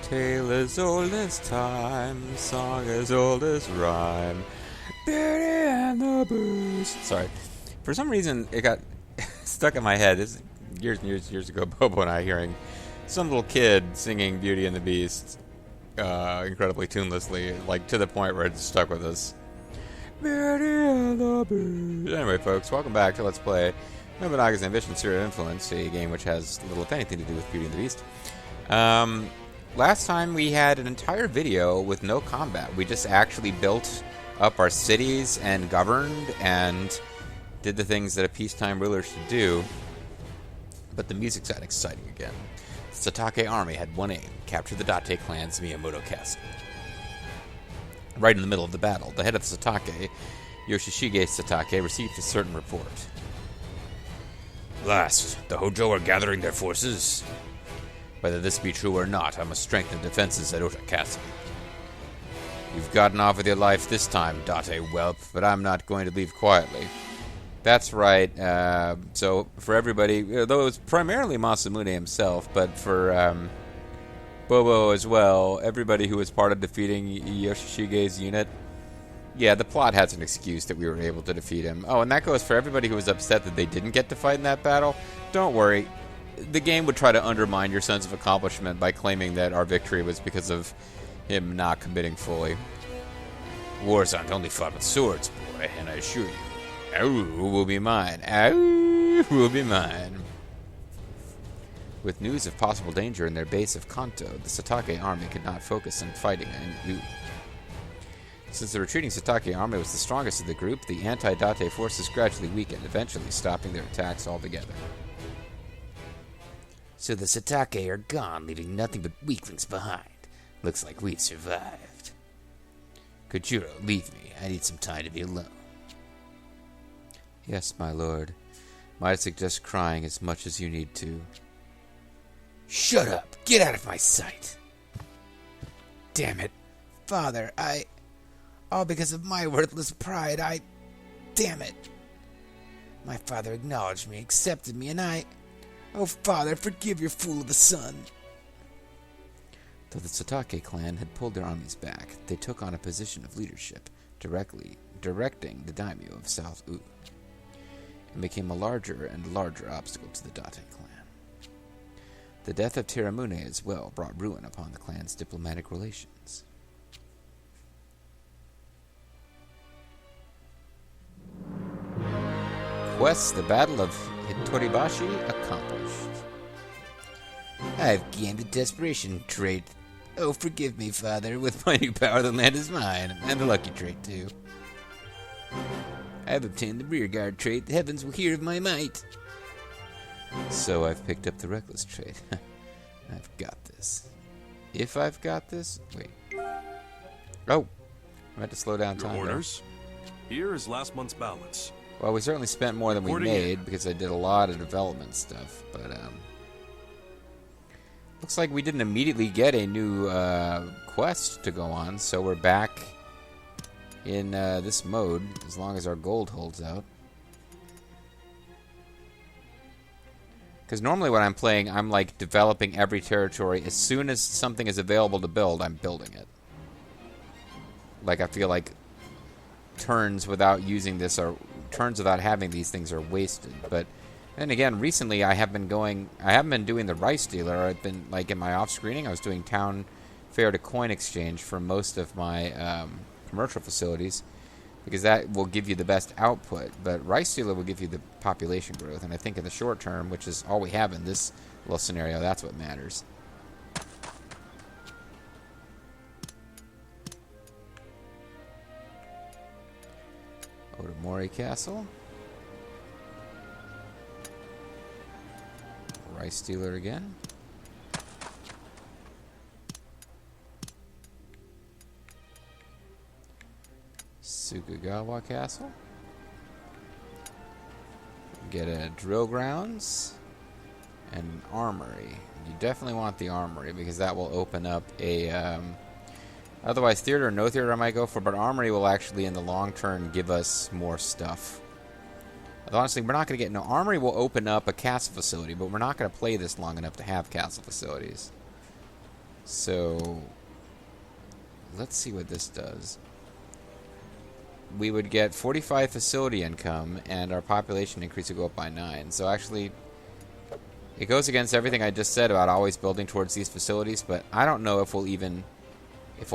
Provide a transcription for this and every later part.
Tale as old as time, song as old as rhyme. Beauty and the Beast. Sorry. For some reason, it got stuck in my head. This is years and years ago, Bobo and I hearing some little kid singing Beauty and the Beast incredibly tunelessly, like to the point where it stuck with us. Beauty and the Beast. Anyway, folks, welcome back to Let's Play Nobunaga's Ambition, Sphere of Influence, a game which has little, if anything, to do with Beauty and the Beast. Last time we had an entire video with no combat. We just actually built up our cities and governed and did the things that a peacetime ruler should do. But the music's got exciting again. The Satake army had one aim: capture the Date clan's Miyamoto Castle. Right in the middle of the battle, the head of the Satake, Yoshishige Satake, received a certain report. Last, the Hojo are gathering their forces. Whether this be true or not, I must strengthen defenses at Ota Castle. You've gotten off with your life this time, Date whelp, but I'm not going to leave quietly. That's right. So, for everybody, though it was primarily Masamune himself, but for Bobo as well, everybody who was part of defeating Yoshishige's unit, yeah, the plot has an excuse that we were able to defeat him. Oh, and that goes for everybody who was upset that they didn't get to fight in that battle. Don't worry. The game would try to undermine your sense of accomplishment by claiming that our victory was because of him not committing fully. Wars aren't only fought with swords, boy, and I assure you, Aou will be mine. Aou will be mine. With news of possible danger in their base of Kanto, the Satake army could not focus on fighting in Uu. Since the retreating Satake army was the strongest of the group, the anti-Date forces gradually weakened, eventually stopping their attacks altogether. So the Satake are gone, leaving nothing but weaklings behind. Looks like we've survived. Kojiro, leave me. I need some time to be alone. Yes, my lord. Might suggest crying as much as you need to. Shut up! Get out of my sight! Damn it. Father, all because of my worthless pride, damn it. My father acknowledged me, accepted me, and Oh, Father, forgive your fool of a son. Though the Satake clan had pulled their armies back, they took on a position of leadership, directing the daimyo of South U, and became a larger and larger obstacle to the Date clan. The death of Tiramune as well brought ruin upon the clan's diplomatic relations. Quest: the Battle of Hitoribashi accomplished. I've gained a desperation trait. Oh, forgive me, Father. With my new power, the land is mine, and a lucky trait, too. I've obtained the rearguard trait. The heavens will hear of my might. So I've picked up the reckless trait. I've got this. If I've got this? Wait. Oh! I had to slow down time. Your orders? Here is last month's balance. Well, we certainly spent more than we made because I did a lot of development stuff, but looks like we didn't immediately get a new quest to go on, so we're back in this mode as long as our gold holds out. Because normally when I'm playing, I'm like developing every territory. As soon as something is available to build, I'm building it. Like, I feel like turns without using this are turns without having these things are wasted. But then again, recently I haven't been doing the rice dealer. I've been, like, in my off screening, I was doing town fair to coin exchange for most of my commercial facilities, because that will give you the best output. But rice dealer will give you the population growth, and I think in the short term, which is all we have in this little scenario, that's what matters. Otomori Castle. Rice dealer again. Sukagawa Castle. Get a drill grounds and an armory. You definitely want the armory because that will open up a otherwise, theater or no theater I might go for, but armory will actually, in the long term, give us more stuff. Honestly, we're not going to get... No, armory will open up a castle facility, but we're not going to play this long enough to have castle facilities. So let's see what this does. We would get 45 facility income, and our population increase would go up by 9. So actually, it goes against everything I just said about always building towards these facilities, but I don't know if we'll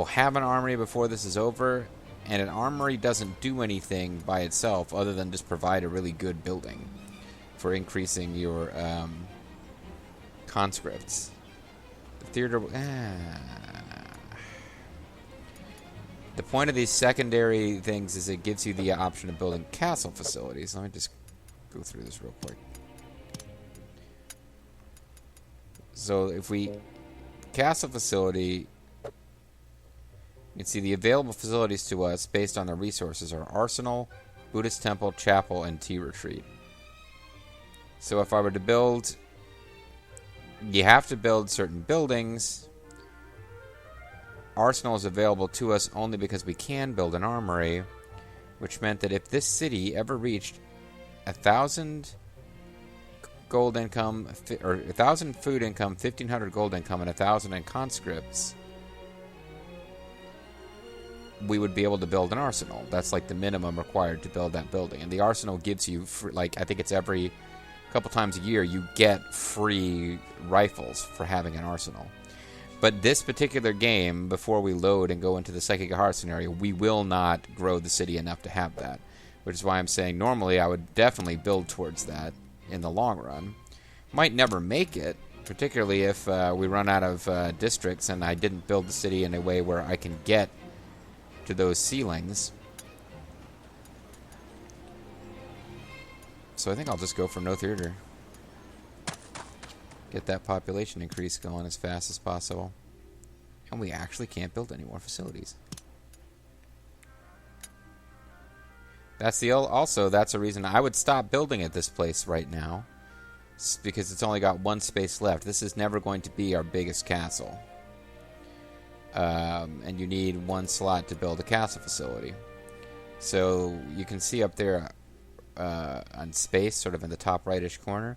have an armory before this is over, and an armory doesn't do anything by itself other than just provide a really good building for increasing your conscripts. The theater... The point of these secondary things is it gives you the option of building castle facilities. Let me just go through this real quick. So if we... Castle facility... You can see the available facilities to us based on the resources are Arsenal, Buddhist Temple, Chapel, and Tea Retreat. So if I were to build... You have to build certain buildings. Arsenal is available to us only because we can build an armory, which meant that if this city ever reached 1,000 gold income, or 1,000 food income, 1,500 gold income, and 1,000 in conscripts, we would be able to build an arsenal. That's like the minimum required to build that building. And the arsenal gives you, like, I think it's every couple times a year, you get free rifles for having an arsenal. But this particular game, before we load and go into the Psychic Heart scenario, we will not grow the city enough to have that. Which is why I'm saying normally I would definitely build towards that in the long run. Might never make it, particularly if we run out of districts and I didn't build the city in a way where I can get to those ceilings. So I think I'll just go for no theater. Get that population increase going as fast as possible. And we actually can't build any more facilities. That's a reason I would stop building at this place right now. Because it's only got one space left. This is never going to be our biggest castle. And you need one slot to build a castle facility. So you can see up there on space, sort of in the top rightish corner,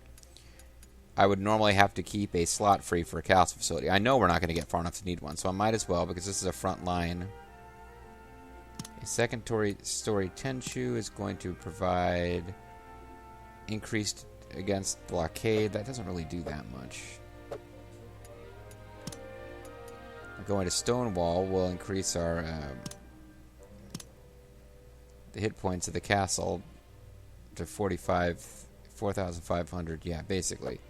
I would normally have to keep a slot free for a castle facility. I know we're not going to get far enough to need one, so I might as well, because this is a front line. A second story Tenchu is going to provide increased against blockade. That doesn't really do that much. Going to Stonewall will increase our the hit points of the castle to 4,500. Yeah, basically.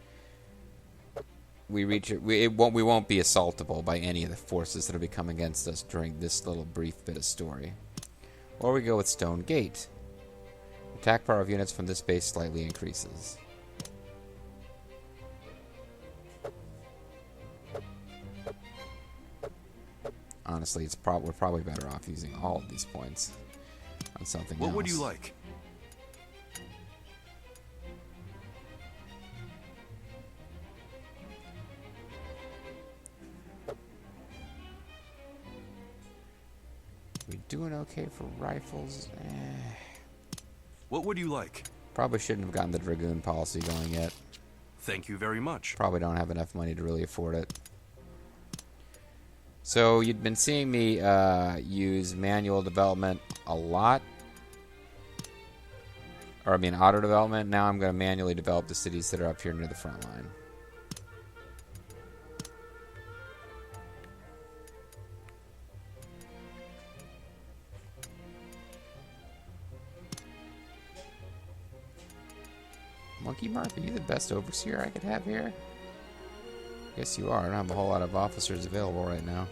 We reach it. We won't be assaultable by any of the forces that will be coming against us during this little brief bit of story. Or we go with Stone Gate. Attack power of units from this base slightly increases. Honestly, we're probably better off using all of these points on something else. What would you like? We doing okay for rifles? What would you like? Probably shouldn't have gotten the Dragoon policy going yet. Thank you very much. Probably don't have enough money to really afford it. So you'd been seeing me use manual development a lot. Or I mean auto development. Now I'm going to manually develop the cities that are up here near the front line. Monkey Mark, are you the best overseer I could have here? Yes, you are. I don't have a whole lot of officers available right now.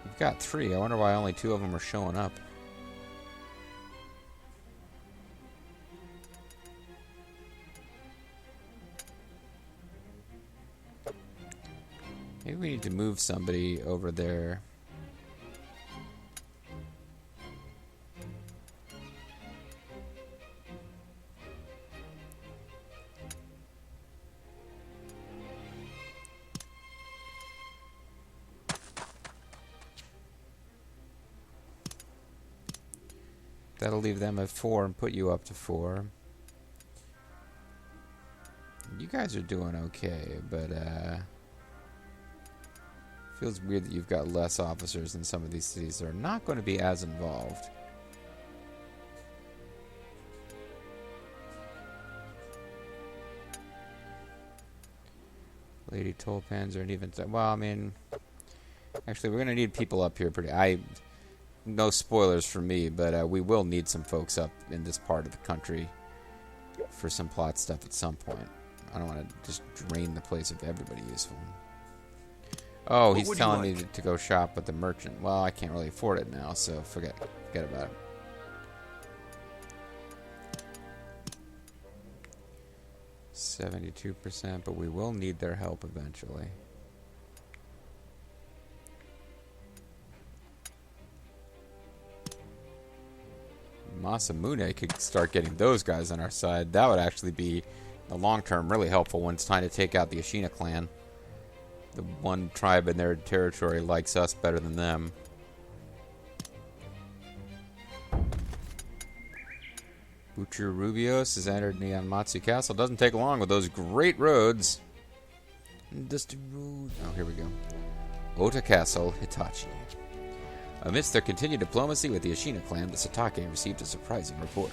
You've got 3. I wonder why only 2 of them are showing up. Maybe we need to move somebody over there. That'll leave them at 4 and put you up to 4. You guys are doing okay, but feels weird that you've got less officers in some of these cities that are not going to be as involved. Lady Tulpans are an even... Well, I mean... Actually, we're going to need people up here pretty... No spoilers for me, but we will need some folks up in this part of the country for some plot stuff at some point. I don't want to just drain the place of everybody useful. Oh, he's telling me to go shop with the merchant. Well, I can't really afford it now, so forget about it. %, but we will need their help eventually. Masamune could start getting those guys on our side. That would actually be, in the long term, really helpful when it's time to take out the Ashina clan. The one tribe in their territory likes us better than them. Butcher Rubios has entered Nihonmatsu Castle. Doesn't take long with those great roads. Dusty road. Oh, here we go. Ota Castle, Hitachi. Amidst their continued diplomacy with the Ashina clan, the Satake received a surprising report.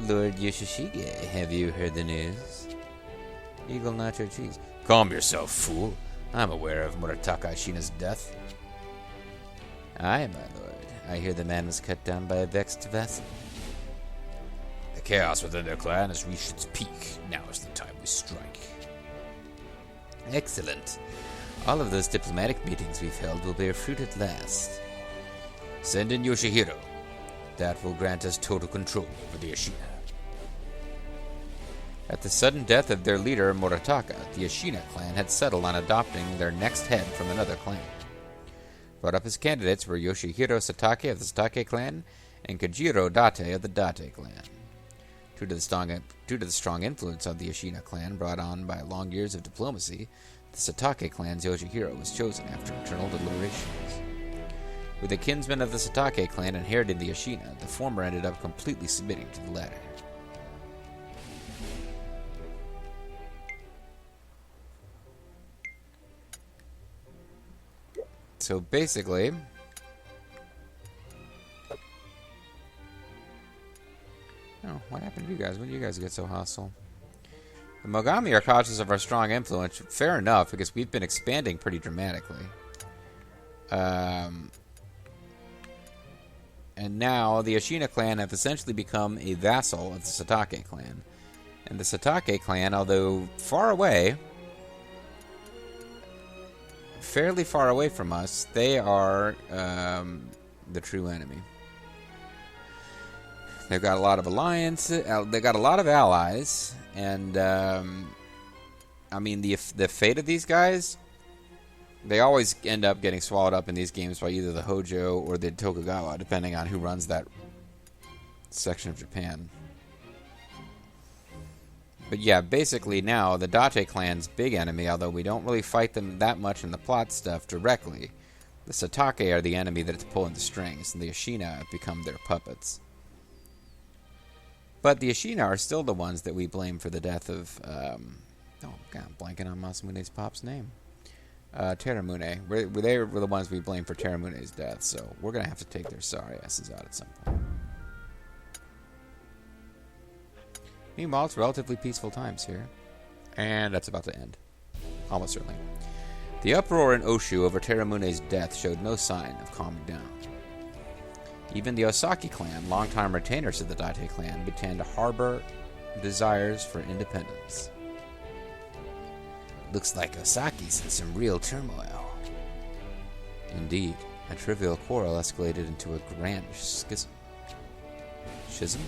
Lord Yoshishige, have you heard the news? Eagle nacho cheese. Calm yourself, fool. I'm aware of Murataka Ashina's death. Aye, my lord. I hear the man was cut down by a vexed vassal. The chaos within their clan has reached its peak. Now is the time we strike. Excellent. All of those diplomatic meetings we've held will bear fruit at last. Send in Yoshihiro. That will grant us total control over the Ashina. At the sudden death of their leader, Murataka, the Ashina clan had settled on adopting their next head from another clan. Brought up as candidates were Yoshihiro Satake of the Satake clan and Kajiro Date of the Date clan. Due to the strong influence of the Ashina clan brought on by long years of diplomacy, the Satake clan's Yoshihiro was chosen after internal deliberations. With the kinsmen of the Satake clan inheriting the Ashina, the former ended up completely submitting to the latter. So basically, oh, what happened to you guys? When did you guys get so hostile? The Mogami are cautious of our strong influence. Fair enough, because we've been expanding pretty dramatically. And now the Ashina clan have essentially become a vassal of the Satake clan. And the Satake clan, although far away, fairly far away from us, they are the true enemy. They've got a lot of alliances, they've got a lot of allies, and I mean, the fate of these guys, they always end up getting swallowed up in these games by either the Hojo or the Tokugawa, depending on who runs that section of Japan. But yeah, basically now, the Date clan's big enemy, although we don't really fight them that much in the plot stuff directly, the Satake are the enemy that's pulling the strings, and the Ashina have become their puppets. But the Ashina are still the ones that we blame for the death of, oh god, I'm blanking on Masamune's pop's name. Teramune. They were the ones we blame for Teramune's death, so we're going to have to take their sorry asses out at some point. Meanwhile, it's relatively peaceful times here. And that's about to end. Almost certainly. The uproar in Oshu over Teramune's death showed no sign of calming down. Even the Osaki clan, longtime retainers of the Date clan, began to harbor desires for independence. Looks like Osaki's in some real turmoil. Indeed, a trivial quarrel escalated into a grand schism. Schism?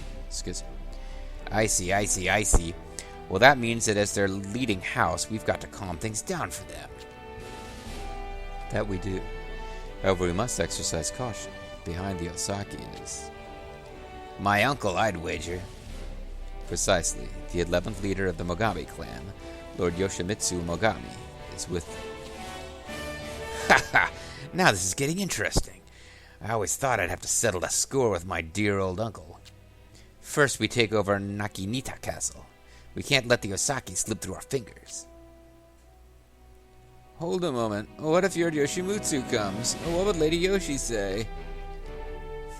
I see. Well, that means that as their leading house, we've got to calm things down for them. That we do. However, we must exercise caution. Behind the Osaki is my uncle, I'd wager. Precisely. The 11th leader of the Mogami clan, Lord Yoshimitsu Mogami, is with them. Ha! Now this is getting interesting. I always thought I'd have to settle a score with my dear old uncle. First, we take over Nakinita Castle. We can't let the Osaki slip through our fingers. Hold a moment. What if your Yoshimitsu comes? What would Lady Yoshi say?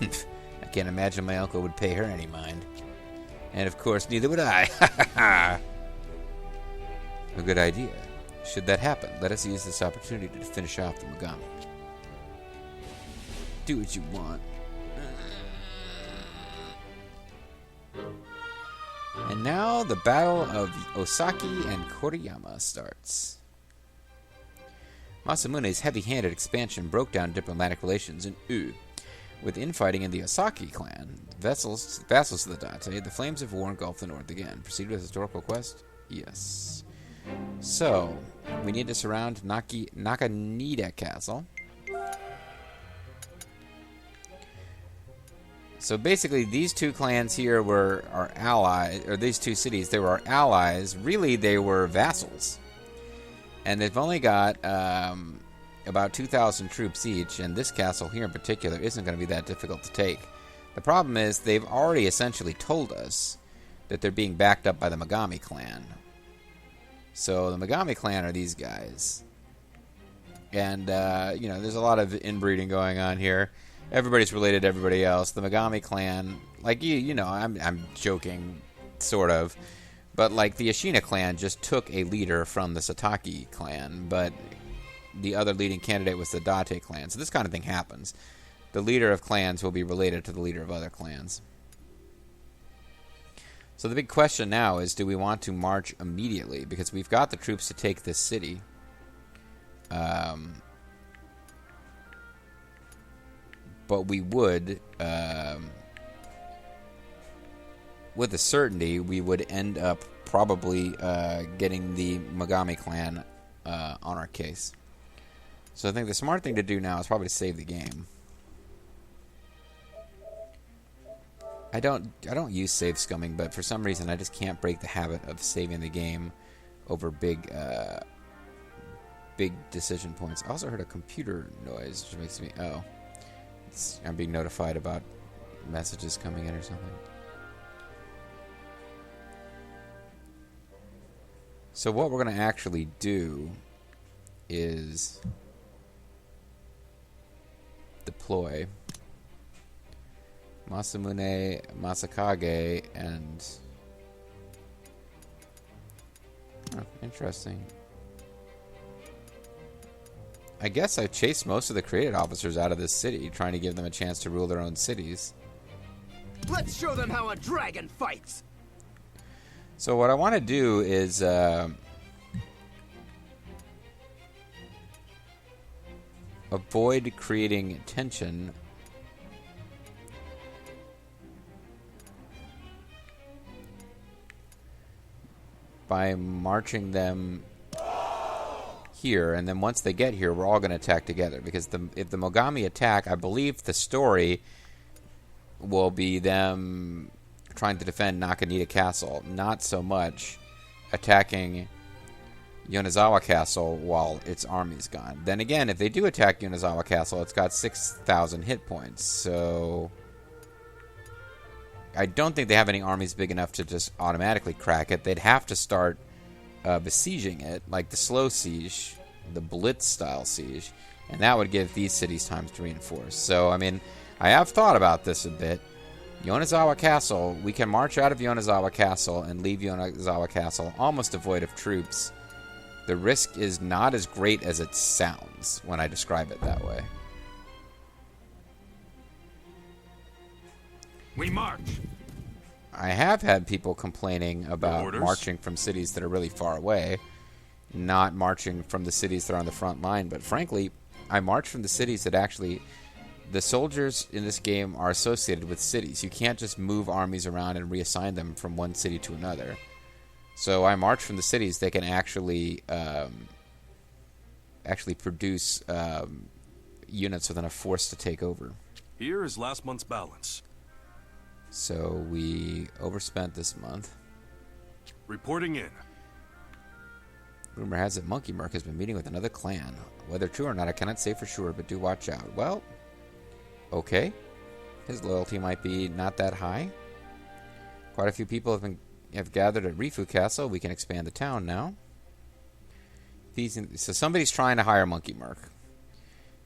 I can't imagine my uncle would pay her any mind. And of course, neither would I. A good idea. Should that happen, let us use this opportunity to finish off the Megami. Do what you want. And now the Battle of Osaki and Koriyama starts. Masamune's heavy-handed expansion broke down diplomatic relations in U. With infighting in the Osaki clan, vassals of the Date, the flames of war engulfed the north again. Proceed with historical quest? Yes. So, we need to surround Nakanida Castle. So basically, these two clans here were our allies, or these two cities, they were our allies. Really, they were vassals. And they've only got about 2,000 troops each, and this castle here in particular isn't going to be that difficult to take. The problem is, they've already essentially told us that they're being backed up by the Megami clan. So the Megami clan are these guys. And, you know, there's a lot of inbreeding going on here. Everybody's related to everybody else. The Megami clan, like, you know, I'm joking, sort of. But, like, the Ashina clan just took a leader from the Sataki clan, but the other leading candidate was the Date clan. So this kind of thing happens. The leader of clans will be related to the leader of other clans. So the big question now is, do we want to march immediately? Because we've got the troops to take this city. But we would, with a certainty, we would end up probably getting the Megami clan on our case. So I think the smart thing to do now is probably to save the game. I don't use save scumming, but for some reason I just can't break the habit of saving the game over big decision points. I also heard a computer noise, which makes me I'm being notified about messages coming in or something. So what we're going to actually do is deploy Masamune, Masakage, and... Oh, interesting. I guess I chased most of the created officers out of this city, trying to give them a chance to rule their own cities. Let's show them how a dragon fights! So what I want to do is... avoid creating tension by marching them here, and then once they get here, we're all going to attack together. Because if the Mogami attack, I believe the story will be them trying to defend Nakanita Castle, not so much attacking Yonezawa Castle while its army's gone. Then again, if they do attack Yonezawa Castle, it's got 6,000 hit points, so I don't think they have any armies big enough to just automatically crack it. They'd have to start besieging it, like the slow siege, the blitz-style siege, and that would give these cities time to reinforce. So, I mean, I have thought about this a bit. Yonezawa Castle, we can march out of Yonezawa Castle and leave Yonezawa Castle almost devoid of troops. The risk is not as great as it sounds when I describe it that way. We march! I have had people complaining about Orders? marching from cities that are really far away, not marching from the cities that are on the front line. But frankly, I march from the cities that actually... The soldiers in this game are associated with cities. You can't just move armies around and reassign them from one city to another. So I march from the cities that can actually produce units with enough force to take over. Here is last month's balance. So we overspent this month. Reporting in. Rumor has it Monkey Merc has been meeting with another clan. Whether true or not, I cannot say for sure, but do watch out. Well, okay. His loyalty might be not that high. Quite a few people have been have gathered at Rifu Castle. We can expand the town now. So somebody's trying to hire Monkey Merc.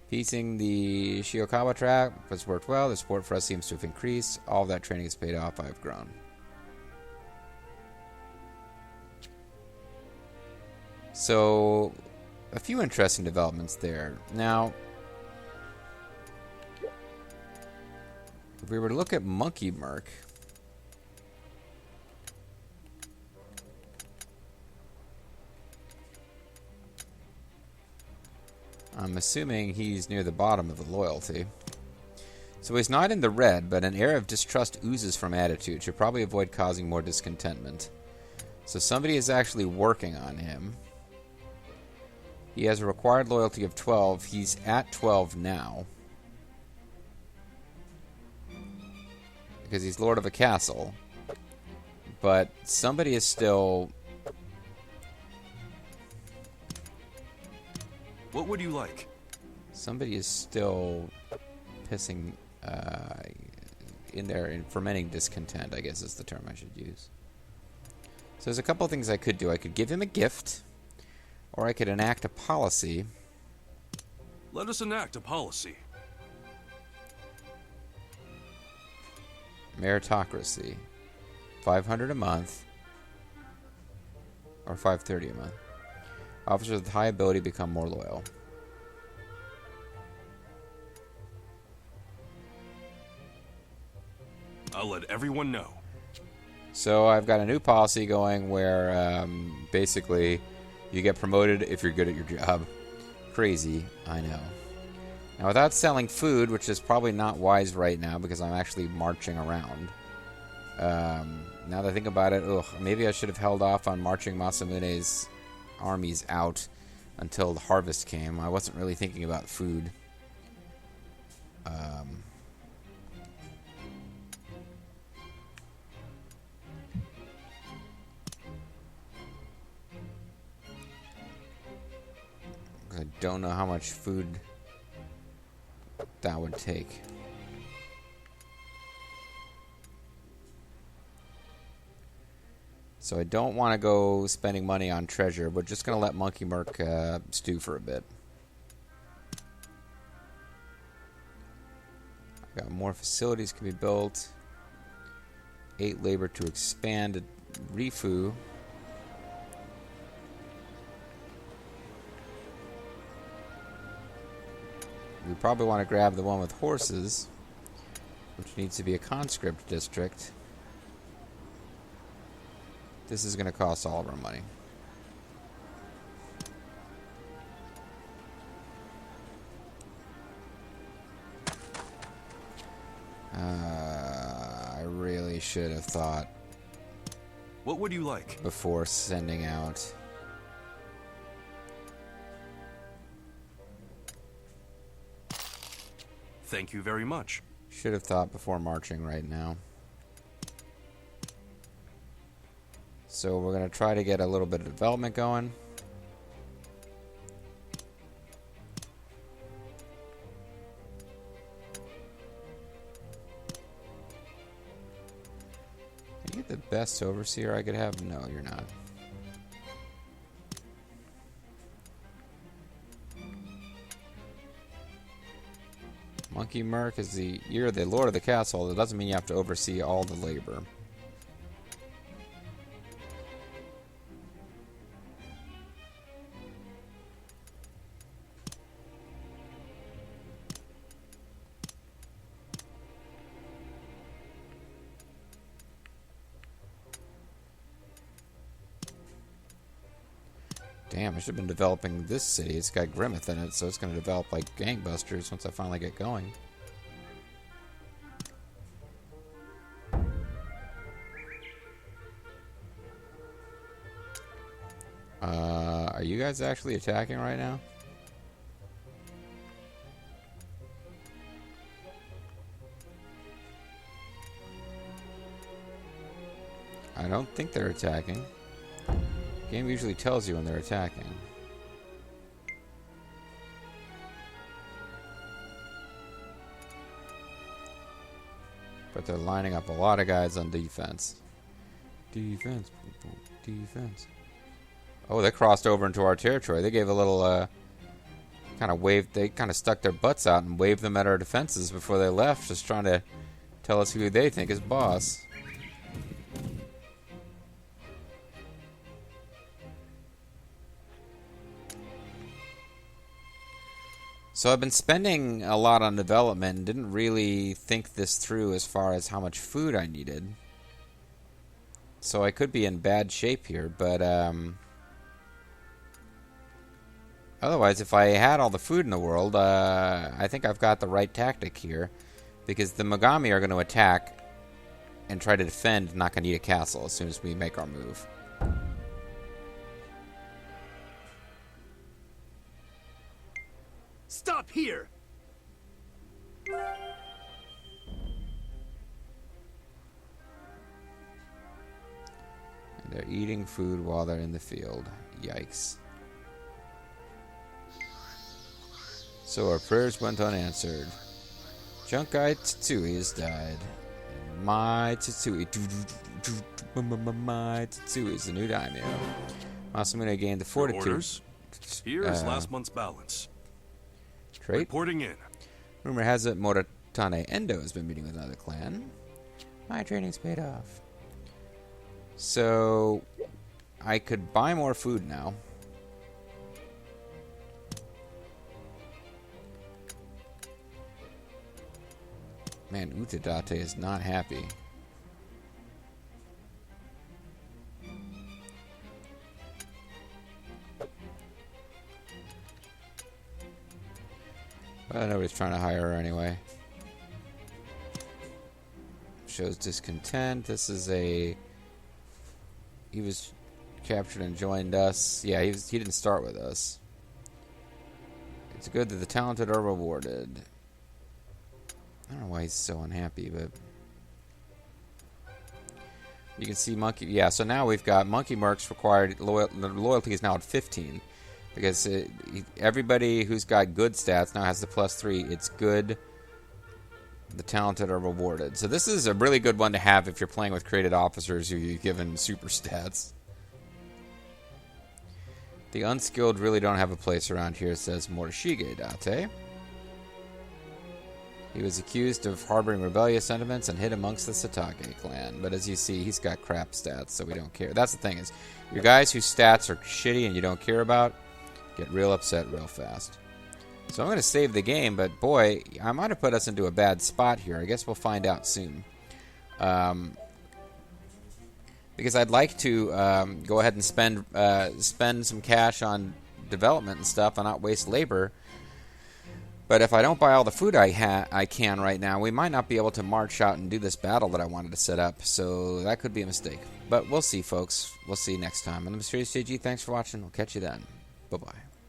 Piecing the Shiokawa trap has worked well. The support for us seems to have increased. All of that training has paid off. I have grown. So, a few interesting developments there. Now, if we were to look at Monkey Merc, I'm assuming he's near the bottom of the loyalty. So he's not in the red, but an air of distrust oozes from attitude. Should probably avoid causing more discontentment. So somebody is actually working on him. He has a required loyalty of 12. He's at 12 now. Because he's lord of a castle. But somebody is still... What would you like? Somebody is still pissing in there and fermenting discontent, I guess is the term I should use. So there's a couple of things I could do. I could give him a gift, or I could enact a policy. Let us enact a policy. Meritocracy. 500 a month, or 530 a month. Officers with high ability become more loyal. I'll let everyone know. So I've got a new policy going where basically you get promoted if you're good at your job. Crazy, I know. Now without selling food, which is probably not wise right now because I'm actually marching around. Now that I think about it, maybe I should have held off on marching Masamune's armies out until the harvest came. I wasn't really thinking about food. I don't know how much food that would take. So I don't want to go spending money on treasure. We're just going to let Monkey Merc stew for a bit. I've got more facilities can be built. 8 labor to expand Rifu. We probably want to grab the one with horses, which needs to be a conscript district. This is going to cost all of our money. I really should have thought. What would you like? Before sending out. Thank you very much. Should have thought before marching right now. So we're going to try to get a little bit of development going. Are you the best overseer I could have? No, you're not. Monkey Merc is you're the lord of the castle. That doesn't mean you have to oversee all the labor. Damn, I should have been developing this city. It's got Grimmeth in it, so it's going to develop like gangbusters once I finally get going. Are you guys actually attacking right now? I don't think they're attacking. Game usually tells you when they're attacking. But they're lining up a lot of guys on defense. Defense. Defense. Oh, they crossed over into our territory. They gave a little, kind of waved. They kind of stuck their butts out and waved them at our defenses before they left, just trying to tell us who they think is boss. So I've been spending a lot on development and didn't really think this through as far as how much food I needed. So I could be in bad shape here, but otherwise, if I had all the food in the world, I think I've got the right tactic here. Because the Mogami are going to attack and try to defend Nakaniya Castle as soon as we make our move. Stop here! And they're eating food while they're in the field. Yikes. So our prayers went unanswered. Junkai Tatsui has died. And my Tatsui. My Tatsui is the new daimyo. Masamune gained the fortitude. Orders? Here is last month's balance. Trait. Reporting in. Rumor has it Moritane Endo has been meeting with another clan. My training's paid off. So I could buy more food now. Man, Utadate is not happy. But nobody's trying to hire her anyway. Shows discontent. This is a... He was captured and joined us. Yeah, he didn't start with us. It's good that the talented are rewarded. I don't know why he's so unhappy, but... You can see Monkey... Yeah, so now we've got Monkey Mercs required... Loyalty is now at 15. Because everybody who's got good stats now has the +3. It's good. The talented are rewarded. So this is a really good one to have if you're playing with created officers who you're given super stats. The unskilled really don't have a place around here, says Morishige Date. He was accused of harboring rebellious sentiments and hid amongst the Satake clan. But as you see, he's got crap stats, so we don't care. That's the thing is, your guys whose stats are shitty and you don't care about, get real upset real fast. So I'm going to save the game, but boy, I might have put us into a bad spot here. I guess we'll find out soon. Because I'd like to go ahead and spend some cash on development and stuff and not waste labor. But if I don't buy all the food I can right now, we might not be able to march out and do this battle that I wanted to set up. So that could be a mistake. But we'll see, folks. We'll see you next time. I'm the Mysterious JG. Thanks for watching. We'll catch you then. Bye-bye.